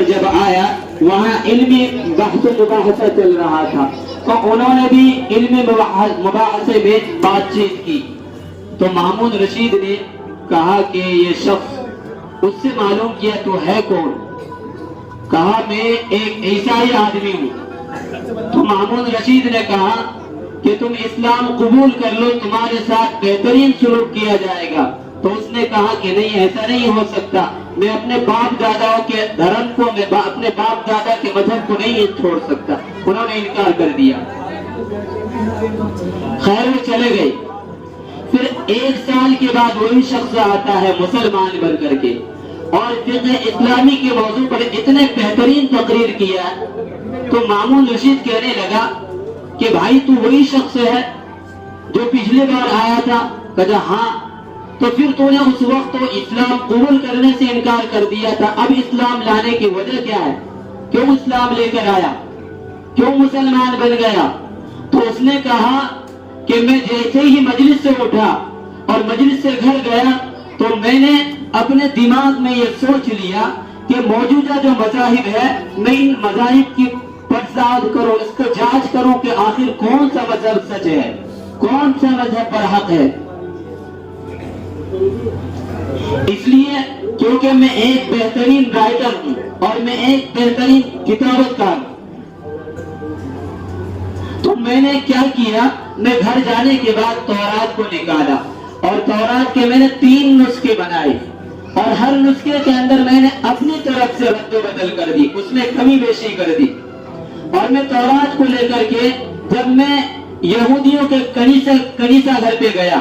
جب آیا وہاں علمی بحث و مباحثہ چل رہا تھا، تو انہوں نے بھی علمی مباحثے میں بات چیت کی، تو مامون رشید نے کہا کہ یہ شخص، اس سے معلوم کیا تو ہے کون؟ کہا میں ایک عیسائی آدمی ہوں۔ تو مامون رشید نے کہا کہ تم اسلام قبول کر لو، تمہارے ساتھ بہترین سلوک کیا جائے گا۔ تو اس نے کہا کہ نہیں، ایسا نہیں ہو سکتا، میں اپنے باپ دادا کے دھرم کو، میں اپنے باپ دادا کے مذہب کو نہیں چھوڑ سکتا۔ انہوں نے انکار کر دیا۔ خیر وہ چلے گئے۔ پھر 1 سال کے بعد وہی شخص آتا ہے مسلمان بن کر کے، اور فقہ اسلامی کے موضوع پر اتنے بہترین تقریر کیا، تو مامون رشید کہنے لگا کہ بھائی تو وہی شخص ہے جو پچھلے بار آیا تھا؟ کہا ہاں۔ تو پھر تو نے اس وقت تو اسلام قبول کرنے سے انکار کر دیا تھا، اب اسلام لانے کی وجہ کیا ہے؟ کیوں اسلام لے کر آیا؟ کیوں مسلمان بن گیا؟ تو اس نے کہا کہ میں جیسے ہی مجلس سے اٹھا اور مجلس سے گھر گیا، تو میں نے اپنے دماغ میں یہ سوچ لیا کہ موجودہ جو مذاہب ہے، میں ان مذاہب کی پرساد کروں، اس کو جانچ کروں کہ آخر کون سا مذہب سچ ہے، کون سا مذہب پر حق ہے۔ اس لیے کیونکہ میں ایک بہترین رائٹر ہوں اور میں ایک بہترین کتابت کار ہوں، تو میں نے کیا کیا، میں گھر جانے کے بعد تورات کو نکالا، اور تورات کے میں نے 3 نسخے بنائے، اور ہر نسخے کے اندر میں نے اپنی طرف سے رد و بدل کر دی، اس میں کمی بیشی کر دی۔ اور میں تورات کو لے کر کے جب میں یہودیوں کے کنیسہ گھر پہ گیا،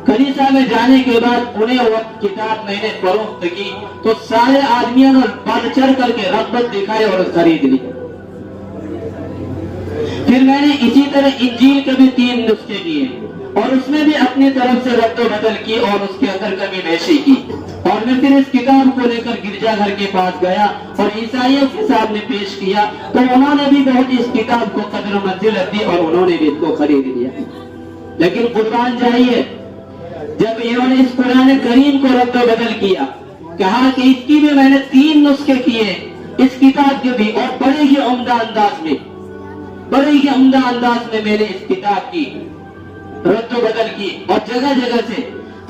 کنیسہ میں جانے کے بعد انہیں وہ کتاب میں نے فروخت کی، تو سارے آدمیوں نے بڑھ چڑھ کر کے رغبت دکھائی اور خرید لی۔ پھر میں نے اسی طرح انجیل کے بھی 3 نسخے کیے، اور اس میں بھی اپنی طرف سے رد و بدل کی اور اس کے اندر کمی بیشی کی، اور میں پھر اس کتاب کو لے کر گرجا گھر کے پاس گیا اور عیسائیوں کے سامنے پیش کیا، تو انہوں نے بھی بہت اس کتاب کو قدر و منزلت دی اور انہوں نے بھی اس کو خرید لیا۔ لیکن قربان جائیے، جب انہوں نے اس قرآن کریم کو رد و بدل کیا، کہا کہ اس کی بھی میں نے 3 نسخے کیے، اس کتاب کے بھی، اور بڑے ہی عمدہ انداز میں میں نے اس کتاب کی رد و بدل کی، اور جگہ جگہ سے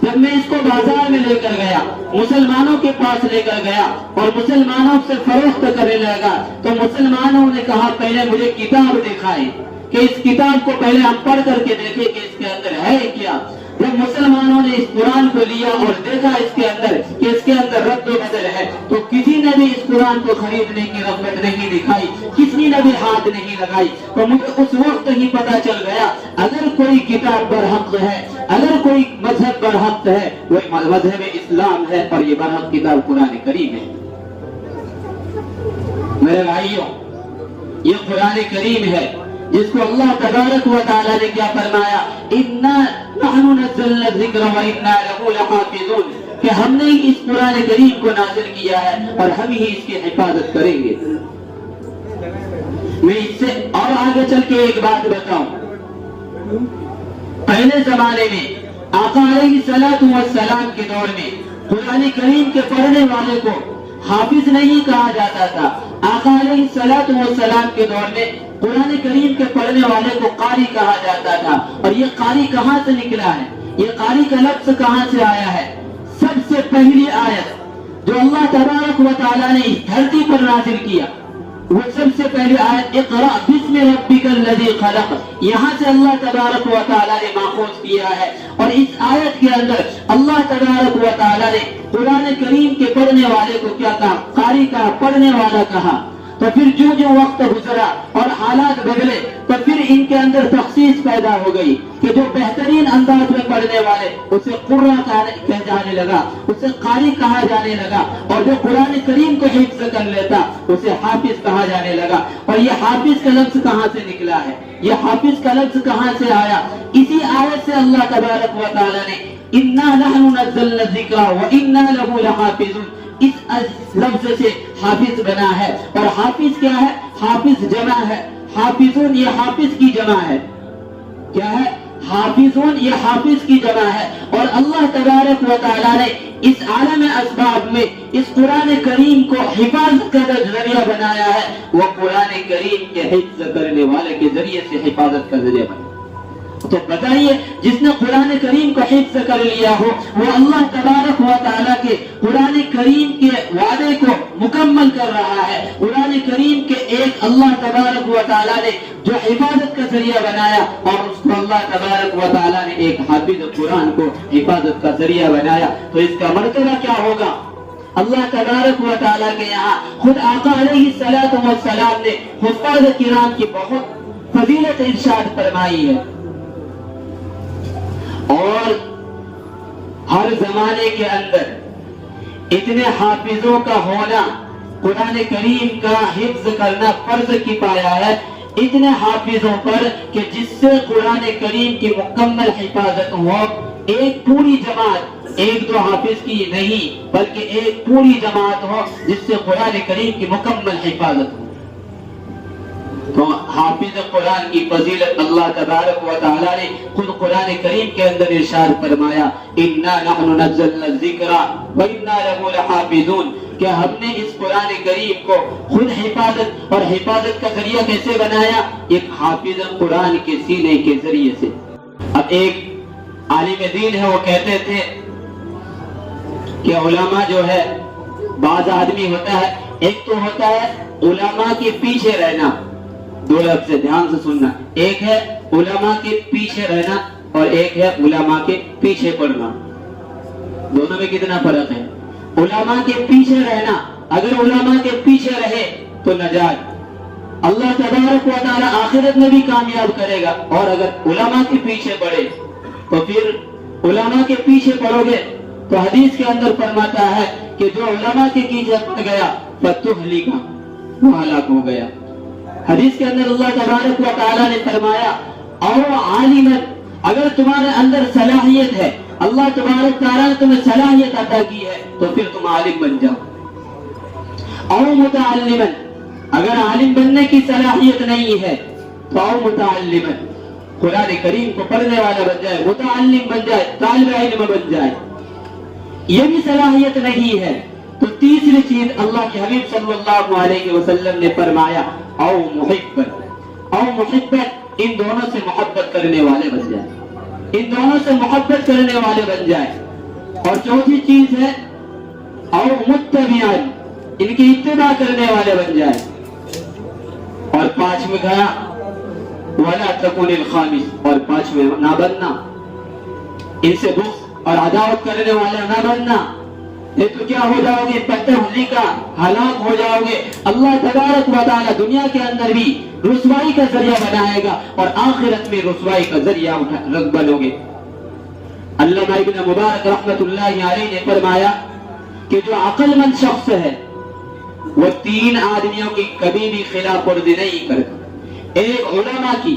جب میں اس کو بازار میں لے کر گیا، مسلمانوں کے پاس لے کر گیا اور مسلمانوں سے فروخت کرنے لگا، تو مسلمانوں نے کہا پہلے مجھے کتاب دکھائے، کہ اس کتاب کو پہلے ہم پڑھ کر کے دیکھیں کہ اس کے اندر ہے کیا۔ جب مسلمانوں نے اس قرآن کو لیا اور دیکھا اس کے اندر کہ اس کے اندر رد و بدل ہے، تو کسی نے بھی اس قرآن کو خریدنے کی رغبت نہیں دکھائی، کسی نے بھی ہاتھ نہیں لگائی۔ تو مجھے اس وقت ہی پتا چل گیا، اگر کوئی کتاب برحق ہے، اگر کوئی مذہب برحق ہے، وہ مذہب اسلام ہے، اور یہ برحق کتاب قرآن کریم ہے۔ میرے بھائیوں، یہ قرآن کریم ہے جس کو اللہ تبارک و تعالیٰ نے کیا فرمایا، اِنَّا نَحْنُ نَزَّلْنَا الذِّكْرَ وَإِنَّا لَهُ لَحَافِظُونَ، کہ ہم نے اس قرآن کریم کو نازل کیا ہے اور ہم ہی اس کی حفاظت کریں گے۔ میں اس سے اور آگے چل کے ایک بات بتاؤں، پہلے زمانے میں آقا علیہ السلام کے دور میں قرآن کریم کے پڑھنے والے کو حافظ نہیں کہا جاتا تھا۔ آقا علیہ السلام کے دور میں قرآن کریم کے پڑھنے والے کو قاری کہا جاتا تھا۔ اور یہ قاری کہاں سے نکلا ہے، یہ قاری کا لفظ کہاں سے آیا ہے؟ سب سے پہلی آیت جو اللہ تبارک و تعالیٰ نے اس دھرتی پر نازل کیا، وہ سب سے پہلی آیت اقرأ بسم ربک الذی خلق، یہاں سے اللہ تبارک و تعالیٰ نے ماخوذ کیا ہے۔ اور اس آیت کے اندر اللہ تبارک و تعالیٰ نے قرآن کریم کے پڑھنے والے کو کیا کہا؟ قاری کہا، پڑھنے والا کہا۔ تو پھر جو وقت گزرا اور حالات بدلے، تو پھر ان کے اندر تخصیص پیدا ہو گئی کہ جو بہترین انداز میں پڑھنے والے اسے قرہ کہا جانے لگا، اسے قاری کہا جانے لگا، اور جو قرآن کریم کو حفظ کر لیتا اسے حافظ کہا جانے لگا۔ اور یہ حافظ کا لفظ کہاں سے نکلا ہے، یہ حافظ کا لفظ کہاں سے آیا؟ اسی آیت سے اللہ تبارک و تعالیٰ نے اِنَّا نَحْنُ نَزَّلْنَا الذِّكْرَ وَإِنَّا لَهُ لَحَافِظُونَ اس لفظ سے حافظ بنا ہے۔ اور حافظ کیا ہے؟ حافظ جمع ہے، حافظون یہ حافظ کی جمع ہے۔ کیا ہے؟ حافظون یہ حافظ کی جمع ہے۔ اور اللہ تبارک و تعالیٰ نے اس عالم اسباب میں اس قرآن کریم کو حفاظت کا ذریعہ بنایا ہے، وہ قرآن کریم کے حفظ کرنے والے کے ذریعے سے حفاظت کا ذریعہ بنایا۔ تو بتائیے، جس نے قرآن کریم کو حفظ کر لیا ہو وہ اللہ تبارک و تعالیٰ کے قرآن کریم کے وعدے کو مکمل کر رہا ہے۔ قرآن کریم کے ایک اللہ تبارک و تعالیٰ نے جو حفاظت کا ذریعہ بنایا، اور اس کو اللہ تبارک و تعالیٰ نے ایک حافظ قرآن کو حفاظت کا ذریعہ بنایا، تو اس کا مرتبہ کیا ہوگا؟ اللہ تبارک و تعالیٰ کے یہاں خود آقا علیہ السلام نے حفاظ کرام کی بہت فضیلت ارشاد فرمائی ہے، اور ہر زمانے کے اندر اتنے حافظوں کا ہونا، قرآن کریم کا حفظ کرنا فرض کی پایا ہے اتنے حافظوں پر کہ جس سے قرآن کریم کی مکمل حفاظت ہو۔ ایک پوری جماعت، ایک دو حافظ کی نہیں بلکہ ایک پوری جماعت ہو جس سے قرآن کریم کی مکمل حفاظت ہو۔ تو حافظ قرآن کی فضیلت اللہ تبارک و تعالیٰ نے خود قرآن کریم کے اندر ارشاد فرمایا، اِنَّا نَحْنُ نَزَّلْنَا الذِّكْرَ وَإِنَّا لَهُ لَحَافِظُونَ، کہ ہم نے اس قرآن کریم کو خود حفاظت، اور حفاظت کا ذریعہ کیسے بنایا؟ ایک حافظ قرآن کے سینے کے ذریعے سے۔ اب ایک عالم دین ہے، وہ کہتے تھے کہ علماء جو ہے، بعض آدمی ہوتا ہے، ایک تو ہوتا ہے علماء کے پیچھے رہنا، دو لفظ سے دھیان سے سننا، ایک ہے علماء کے پیچھے رہنا اور ایک ہے علماء کے پیچھے پڑنا۔ دونوں میں کتنا فرق ہے؟ علماء کے پیچھے رہنا، اگر علماء کے پیچھے رہے تو نجات، اللہ تبارک و تعالیٰ آخرت میں بھی کامیاب کرے گا، اور اگر علماء کے پیچھے پڑے تو پھر علماء کے پیچھے پڑو گے تو حدیث کے اندر فرماتا ہے کہ جو علماء کے پیچھے پڑ گیا فتہلکا، وہ ہلاک ہو گیا۔ حدیث کے اندر اللہ تبارک و تعالیٰ نے فرمایا، او عالما، اگر تمہارے اندر صلاحیت ہے، اللہ تبارک تعالیٰ نے تمہیں صلاحیت عطا کی ہے تو پھر تم عالم بن جاؤ۔ او متعلما، اگر عالم بننے کی صلاحیت نہیں ہے تو او متعلما، قرآن کریم کو پڑھنے والا بن جائے، متعلم بن جائے، طالب علم بن جائے۔ یہ بھی صلاحیت نہیں ہے تو تیسری چیز اللہ کے حبیب صلی اللہ علیہ وسلم نے فرمایا، او محبت، او محبت، ان دونوں سے محبت کرنے والے بن جائے، ان دونوں سے محبت کرنے والے بن جائے۔ اور چوتھی چیز ہے او متبعان، ان کی اتباع کرنے والے بن جائے۔ اور پانچویں کہا ولا تکن الخامس، اور پانچویں نہ بننا، ان سے بغض اور عداوت کرنے والا نہ بننا، یہ تو کیا ہو جاؤ گے؟ فتہلکا، ہلاک ہو جاؤ گے۔ اللہ تبارک و تعالیٰ دنیا کے اندر بھی رسوائی کا ذریعہ بنائے گا اور آخرت میں رسوائی کا ذریعہ بنو گے۔ علامہ ابن مبارک رحمت اللہ علیہ نے فرمایا کہ جو عقل مند شخص ہے وہ تین آدمیوں کی کبھی بھی خلاف ورزی نہیں کرتا۔ ایک علماء کی،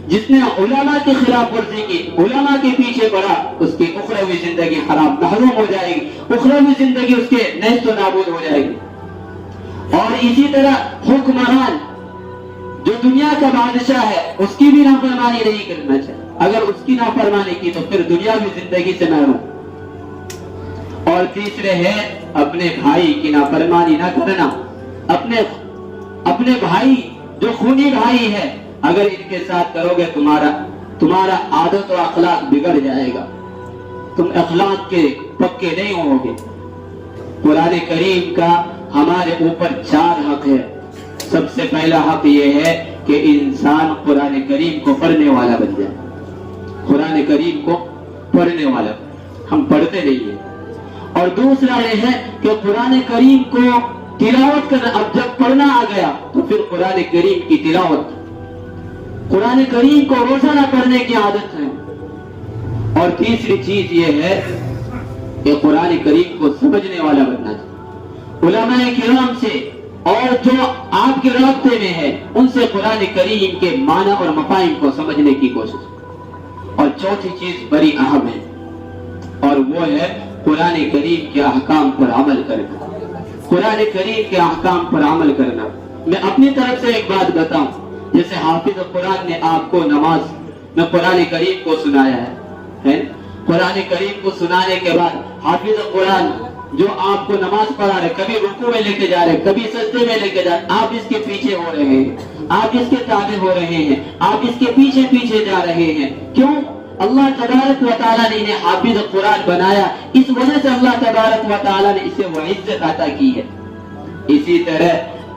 جس نے علماء کی خلاف ورزی کی، علماء کے پیچھے پڑا، اس کی اخروی زندگی خراب محروم ہو جائے گی، اخروی زندگی اس کے نیست و نابود ہو جائے گی۔ اور اسی طرح حکمران، جو دنیا کا بادشاہ ہے، اس کی بھی نافرمانی نہیں کرنا چاہیے، اگر اس کی نافرمانی کی تو پھر دنیاوی زندگی سے محروم۔ اور تیسرے ہے اپنے بھائی کی نافرمانی نہ کرنا، اپنے بھائی جو خونی بھائی ہے، اگر ان کے ساتھ کرو گے تمہارا عادت و اخلاق بگڑ جائے گا، تم اخلاق کے پکے نہیں ہو گے۔ قرآن کریم کا ہمارے اوپر 4 حق ہے۔ سب سے پہلا حق یہ ہے کہ انسان قرآن کریم کو پڑھنے والا بن جائے، قرآن کریم کو پڑھنے والا، ہم پڑھتے نہیں ہیں۔ اور دوسرا یہ ہے کہ قرآن کریم کو تلاوت کرنا، اب جب پڑھنا آ گیا تو پھر قرآن کریم کی تلاوت، قرآن کریم کو روزانہ پڑھنے کی عادت ہے۔ اور تیسری چیز یہ ہے کہ قرآن کریم کو سمجھنے والا بننا چاہیے۔ علماء کرام سے اور جو آپ کے رابطے میں ہے ان سے قرآن کریم کے معنی اور مفاہیم کو سمجھنے کی کوشش۔ اور چوتھی چیز بڑی اہم ہے، اور وہ ہے قرآن کریم کے احکام پر عمل کرنا، قرآن کریم کے احکام پر عمل کرنا۔ میں اپنی طرف سے ایک بات بتاؤں، جیسے حافظ قرآن نے آپ کو نماز میں قرآن کریم کو سنایا ہے، قرآن کریم کو سنانے کے بعد حافظ قرآن جو آپ کو نماز پڑھا رہے، کبھی رکوع میں لے کے جا رہے، کبھی سجدے میں لے کے جا رہے، آپ اس کے پیچھے ہو رہے ہیں، آپ اس کے تابع ہو رہے ہیں، آپ اس کے پیچھے پیچھے جا رہے ہیں. کیوں؟ اللہ تبارک و تعالیٰ نے انہیں حافظ قرآن بنایا، اس وجہ سے اللہ تبارک و تعالیٰ نے اسے وہ عزت عطا کی ہے. اسی طرح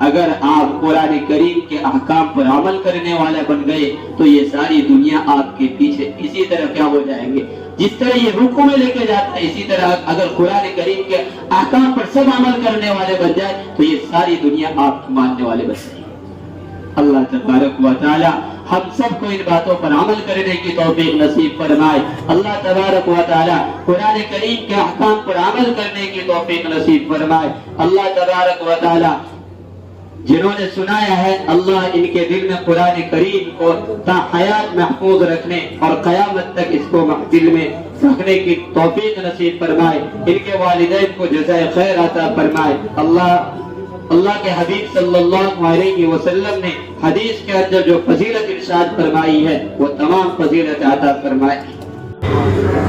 اگر آپ قرآن کریم کے احکام پر عمل کرنے والے بن گئے تو یہ ساری دنیا آپ کے پیچھے اسی طرح کیا ہو جائیں گے. جس طرح یہ رکوع میں لے کے جاتا ہے، اسی طرح اگر قرآن کریم کے احکام پر سب عمل کرنے والے بن جائے تو یہ ساری دنیا آپ کی ماننے والے بن جائے. اللہ تبارک و تعالی ہم سب کو ان باتوں پر عمل کرنے کی توفیق نصیب فرمائے. اللہ تبارک و تعالی قرآن کریم کے احکام پر عمل کرنے کی توفیق نصیب فرمائے. اللہ تبارک و تعالی جنہوں نے سنایا ہے، اللہ ان کے دل میں قرآن کریم کو تا حیات محفوظ رکھنے اور قیامت تک اس کو دل میں رکھنے کی توفیق نصیب فرمائے. ان کے والدین کو جزائے خیر عطا فرمائے. اللہ کے حبیب صلی اللہ علیہ وسلم نے حدیث کے اندر جو فضیلت ارشاد فرمائی ہے وہ تمام فضیلت عطا فرمائے.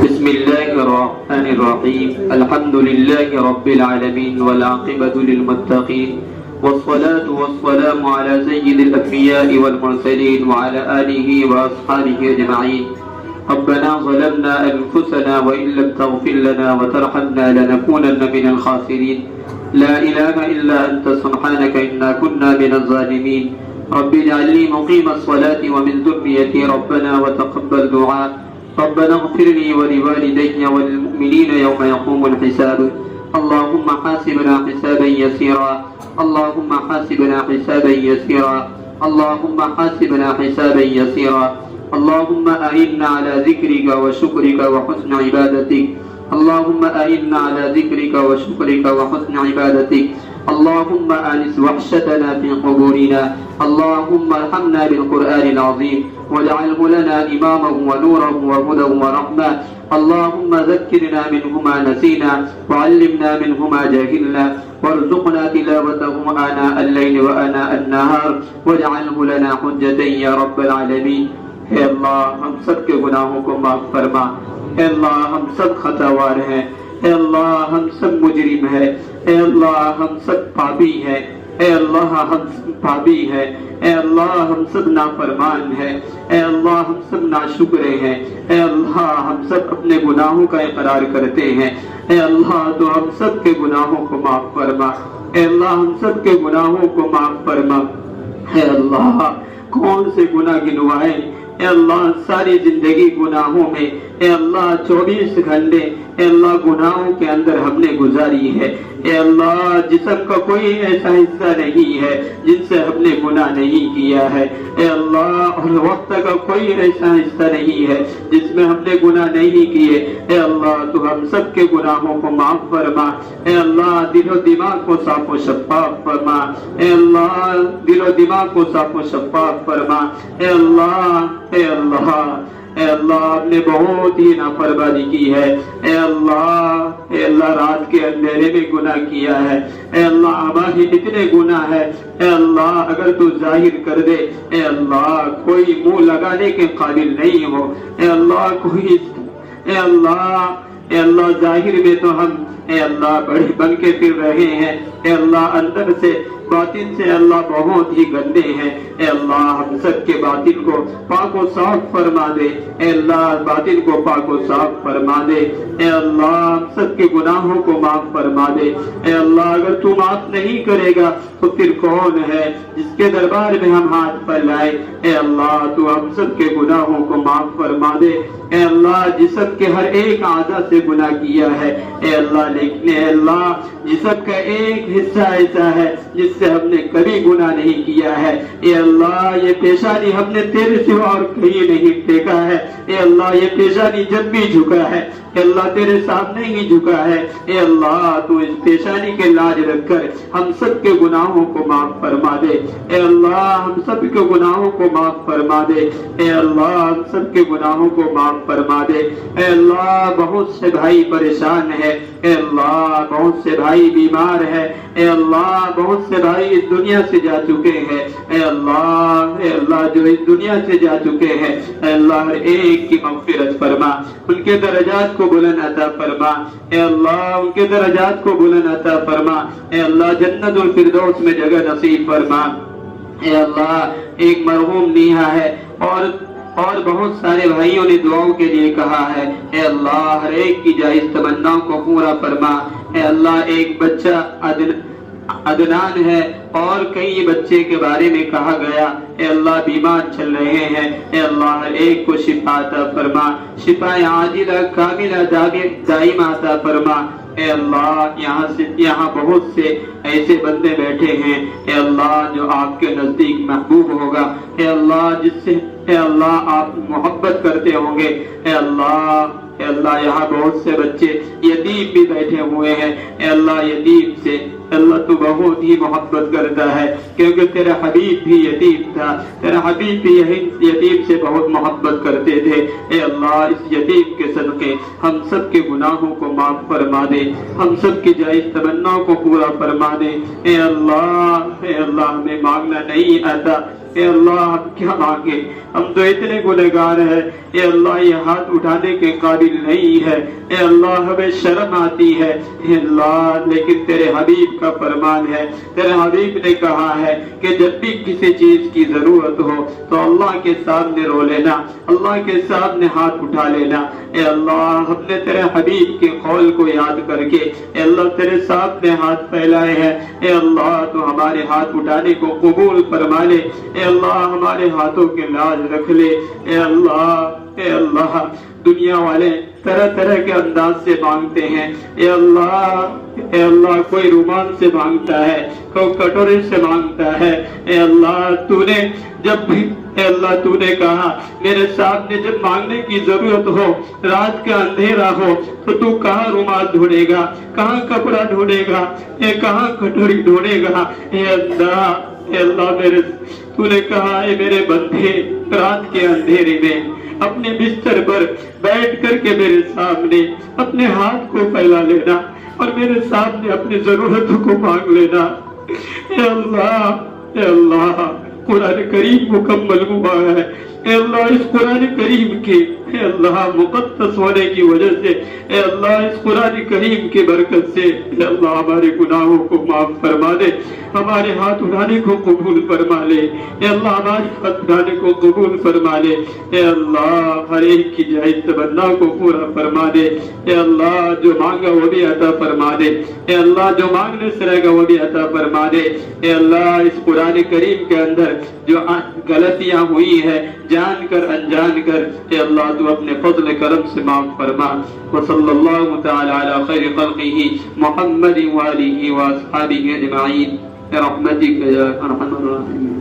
بسم اللہ الرحمن الرحیم. الحمد للہ رب العالمین والعاقبۃ للمتقین والصلاة والسلام على سيد الأنبياء والمرسلين وعلى آله وأصحابه أجمعين. ربنا ظلمنا أنفسنا وإن لم تغفر لنا وترحمنا لنكونن من الخاسرين. لا إله إلا أنت سبحانك إنا كنا من الظالمين. رب اجعل لي مقيم الصلاة ومن ذريتي ربنا وتقبل دعاء. ربنا اغفر لي ولوالدي وللمؤمنين يوم يقوم الحساب. اللهم حاسبنا حسابا يسيرا. اللهم حاسبنا حسابا يسيرا. اللهم حاسبنا حسابا يسيرا. اللهم أعنا على ذكرك وشكرك وحسن عبادتك. اللهم أعنا على ذكرك وشكرك وحسن عبادتك. اللهم آنس وحشتنا في قبورنا. اللهم ارحمنا بالقرآن العظيم واجعله لنا إماما ونورا وهدى ورحمة. اللهم ذكرنا منه ما نسينا وعلمنا منه ما جهلنا وارزقنا تلاوته آناء الليل وآناء النهار واجعله لنا حجة يا رب العالمين. اے اللہ ہم سب کے گناہوں کو معاف فرما. اے اللہ ہم سب خطاوار ہیں. اے اللہ ہم سب مجرم ہیں. اے اللہ ہم سب پاپی ہیں. اے اللہ ہم سب پاپی ہیں. اے اللہ ہم سب نافرمان ہیں. اے اللہ ہم سب ناشکرے ہیں. اے اللہ ہم سب اپنے گناہوں کا اقرار کرتے ہیں. اے اللہ تو ہم سب کے گناہوں کو معاف فرما. اے اللہ ہم سب کے گناہوں کو معاف فرما. اے اللہ کون سے گناہ گنوائے. اے اللہ ساری زندگی گناہوں میں. اے اللہ 24 گھنٹے اے اللہ گناہوں کے اندر ہم نے گزاری ہے. اے اللہ جسم کا کوئی ایسا حصہ نہیں ہے جن سے ہم نے گناہ نہیں کیا ہے. اے اللہ اور وقت کا کوئی ایسا حصہ نہیں ہے جس میں ہم نے گناہ نہیں کیے. اے اللہ تو ہم سب کے گناہوں کو معاف فرما. اے اللہ دل و دماغ کو صاف و شفاف فرما. اے اللہ دل و دماغ کو صاف و شفاف فرما. اے اللہ اے اللہ اے اللہ آپ نے بہت ہی نافرمانی کی ہے. اے اللہ رات کے اندھیرے میں گناہ کیا ہے. اے اللہ ہمارے اتنے گناہ ہے. اے اللہ اگر تو ظاہر کر دے. اے اللہ کوئی منہ لگانے کے قابل نہیں ہو. اے اللہ کوئی اے اللہ ظاہر میں تو ہم اے اللہ بڑے بن کے پھر رہے ہیں. اے اللہ اندر سے باطن سے اللہ بہت ہی گندے ہیں. اے اللہ ہم سب کے باطن کو پاک و صاف فرما دے. اے اللہ باطن کو پاک و صاف فرما دے. اے اللہ ہم سب کے گناہوں کو معاف فرما دے. اے اللہ اگر تو معاف نہیں کرے گا تو پھر کون ہے جس کے دربار میں ہم ہاتھ پھیلائیں. اے اللہ تو ہم سب کے گناہوں کو معاف فرما دے. اے اللہ جسم کے ہر ایک اعضاء سے گناہ کیا ہے. اے اللہ لیکن اے اللہ جسم کا ایک حصہ ایسا ہے جس سے ہم نے کبھی گناہ نہیں کیا ہے. اے اللہ یہ پیشانی ہم نے تیرے سوا اور کہیں نہیں ٹیکا ہے. اے اللہ یہ پیشانی جب بھی جھکا ہے اے اللہ تیرے سامنے ہی جھکا ہے. اے اللہ تو اس پیشانی کے لاج رکھ کر ہم سب کے گناہوں کو معاف فرما دے. اے اللہ ہم سب کے گناہوں کو معاف فرما دے. اے اللہ ہم سب کے گناہوں کو معاف فرما دے. اے اللہ بہت سے بھائی پریشان ہے. اے اللہ بہت سے بھائی بیمار ہے. اے اللہ بہت سے بھائی اس دنیا سے جا چکے ہیں، اے اللہ جو اس دنیا سے جا چکے ہیں، اے اللہ ہر ایک کی مغفرت فرما، ان کے درجات کو بلند عطا فرما، اے اللہ ان کے درجات کو بلند عطا فرما، اے اللہ جنت الفردوس میں جگہ نصیب فرما۔ اے اللہ ایک مرحوم نیہا ہے اور بہت سارے بھائیوں نے دعاؤں کے لیے کہا ہے، اے اللہ ہر ایک کی جائز تمناؤں کو پورا فرما۔ اے اللہ ایک بچہ عدنان ہے اور کئی بچے کے بارے میں کہا گیا، اے اللہ بیمار چل رہے ہیں، اے اللہ ہر ایک کو شفا عطا فرما، شفا عاجلہ کاملہ دائمہ عطا فرما۔ اے اللہ یہاں بہت سے ایسے بندے بیٹھے ہیں، اے اللہ جو آپ کے نزدیک محبوب ہوگا، اے اللہ جس سے اے اللہ آپ محبت کرتے ہوں گے، اے اللہ یہاں بہت سے بچے یتیم بھی بیٹھے ہوئے ہیں، اے اللہ یتیم سے اللہ تو بہت ہی محبت کرتا ہے، کیونکہ تیرا حبیب بھی یتیم تھا، تیرا حبیب بھی یتیم سے بہت محبت کرتے تھے۔ اے اللہ اس یتیم کے صدقے ہم سب کے گناہوں کو معاف فرما دے، ہم سب کی جائز تمناؤں کو پورا فرما دے۔ اے اللہ ہمیں مانگنا نہیں آتا، اے اللہ ہم کیا مانگے، ہم تو اتنے گنہگار ہیں، اے اللہ یہ ہاتھ اٹھانے کے قابل نہیں ہے، اے اللہ ہمیں شرم آتی ہے، اے اللہ لیکن تیرے حبیب کا فرمان ہے، تیرے حبیب نے کہا ہے کہ جب بھی کسی چیز کی ضرورت ہو تو اللہ کے سامنے رو لینا، اللہ کے سامنے ہاتھ اٹھا لینا۔ اے اللہ ہم نے تیرے حبیب کے قول کو یاد کر کے اے اللہ تیرے سامنے ہاتھ پھیلائے ہیں، اے اللہ تو ہمارے ہاتھ اٹھانے کو قبول فرما لے، اے اللہ ہمارے ہاتھوں کے لاج رکھ لے۔ اے اللہ دنیا والے طرح طرح کے انداز سے مانگتے ہیں، اے اللہ کوئی رومال سے مانگتا ہے، کوئی کٹورے سے مانگتا ہے، اے اللہ تو نے جب بھی اے اللہ تو نے کہا میرے سامنے جب مانگنے کی ضرورت ہو، رات کا اندھیرا ہو تو تو کہاں رومال ڈھونڈے گا، کہاں کپڑا ڈھونڈے گا، کہاں کٹوری ڈھونڈے گا۔ اے اللہ تو نے کہا اے میرے بندے رات کے اندھیرے میں اپنے بستر پر بیٹھ کر کے میرے سامنے اپنے ہاتھ کو پھیلا لینا اور میرے سامنے اپنی ضرورتوں کو مانگ لینا۔ اے اللہ قرآن کریم مکمل ہوا ہے، اے اللہ اس قرآن کریم کے اے اللہ مقدس ہونے کی وجہ سے، اے اللہ اس قرآن کریم کی برکت سے اے اللہ ہمارے گناہوں کو معاف فرما دے، ہمارے ہاتھ اٹھانے کو قبول فرما لے، اے اللہ ہمارے ہاتھ اٹھانے کو قبول فرما لے، اے اللہ ہر ایک کی جائز تمنا کو پورا فرما دے، اے اللہ جو مانگا وہ بھی عطا فرما دے، اے اللہ جو مانگنے سے رہے گا وہ بھی عطا فرما دے۔ اے اللہ اس قرآن کریم کے اندر جو غلطیاں ہوئی ہے جان کر انجان کر، اے اللہ تو اپنے فضل کرم سے معاف فرما۔ وصلی اللہ تعالی علی خیر خلقہ محمد وآلہ واصحابہ اجمعین برحمتک یا ارحم الراحمین۔